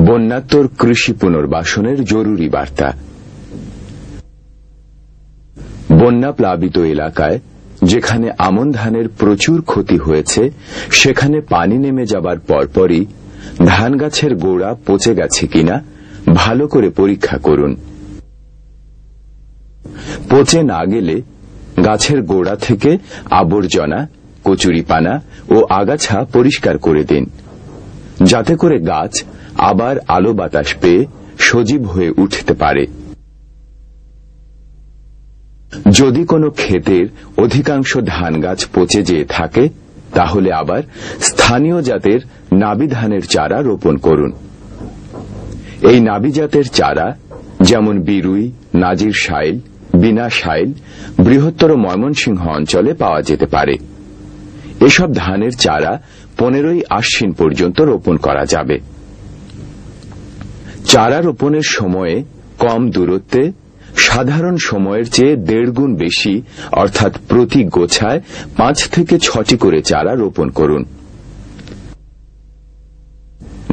বন্যাত্তর কৃষি পুনর্বাসনের জরুরি বার্তা। বন্যা প্লাবিত এলাকায় যেখানে আমন ধানের প্রচুর ক্ষতি হয়েছে সেখানে পানি নেমে যাবার পরপরই ধান গাছের গোড়া পচে গেছে কিনা ভালো করে পরীক্ষা করুন। পচে না গেলে গাছের গোড়া থেকে আবর্জনা, কচুরিপানা ও আগাছা পরিষ্কার করে দিন, যাতে করে গাছ আবার আলো বাতাস পেয়ে সজীব হয়ে উঠতে পারে। যদি কোনো ক্ষেতের অধিকাংশ ধান গাছ পচে যেয়ে থাকে তাহলে আবার স্থানীয় জাতের নাবি ধানের চারা রোপণ করুন। এই নাবি জাতের চারা যেমন বিরুই, নাজির শাইল, বিনা শাইল বৃহত্তর ময়মনসিংহ অঞ্চলে পাওয়া যেতে পারে। এসব ধানের চারা 15ই আশ্বিন পর্যন্ত রোপণ করা যাবে। চারা রোপণের সময়ে কম দূরত্বে সাধারণ সময়ের চেয়ে 1.5 গুণ বেশি অর্থাৎ প্রতি গোছায় 5 থেকে 6টি করে চারা রোপণ করুন।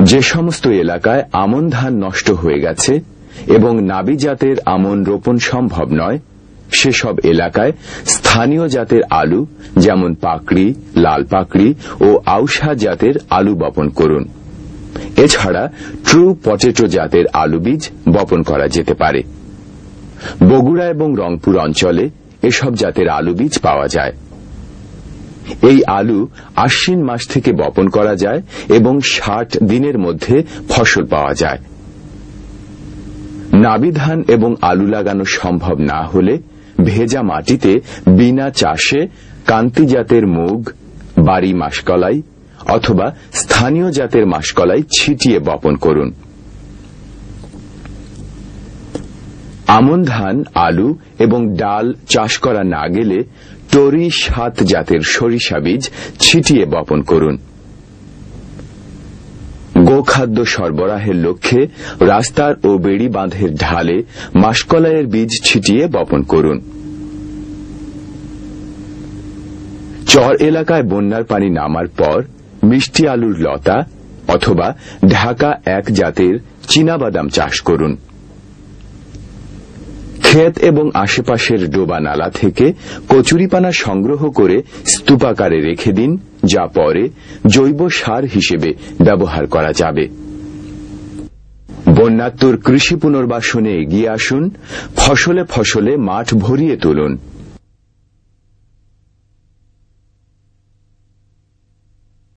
যে সমস্ত এলাকায় আমন ধান নষ্ট হয়ে গেছে এবং নাবি জাতের আমন রোপণ সম্ভব নয় সেসব এলাকায় স্থানীয় জাতের আলু যেমন পাকড়ি, লাল পাকড়ি ও আউশা জাতের আলু বপন করুন। এছাড়া ট্রু পটেটো জাতের আলু বীজ বপন করা যেতে পারে। বগুড়া এবং রংপুর অঞ্চলে এসব জাতের আলু বীজ পাওয়া যায়। এই আলু আশ্বিন মাস থেকে বপন করা যায় এবং 60 দিনের মধ্যে ফসল পাওয়া যায়। নাবি ধান এবং আলু লাগানো সম্ভব না হলে ভেজা মাটিতে বিনা চাষে কান্তি জাতের মুগ, বাড়ি মাসকলাই অথবা স্থানীয় জাতের মাসকলাই ছিটিয়ে বপন করুন। আমন ধান, আলু এবং ডাল চাষ করা না গেলে টরি 7 জাতের সরিষা বীজ ছিটিয়ে বপন করুন। গোখাদ্য সরবরাহের লক্ষ্যে রাস্তার ও বেড়ি বাঁধের ঢালে মাসকলাইয়ের বীজ ছিটিয়ে বপন করুন। চর এলাকায় বন্যার পানি নামার পর মিষ্টি আলুর লতা অথবা ঢাকা 1 জাতের চীনাবাদাম চাষ করুন। ক্ষেত এবং আশেপাশের ডোবা নালা থেকে কচুরিপানা সংগ্রহ করে স্তূপাকারে রেখে দিন, যা পরে জৈব সার হিসেবে ব্যবহার করা যাবে। বন্যাত্তর কৃষি পুনর্বাসনে এগিয়ে আসুন, ফসলে ফসলে মাঠ ভরিয়ে তুলুন।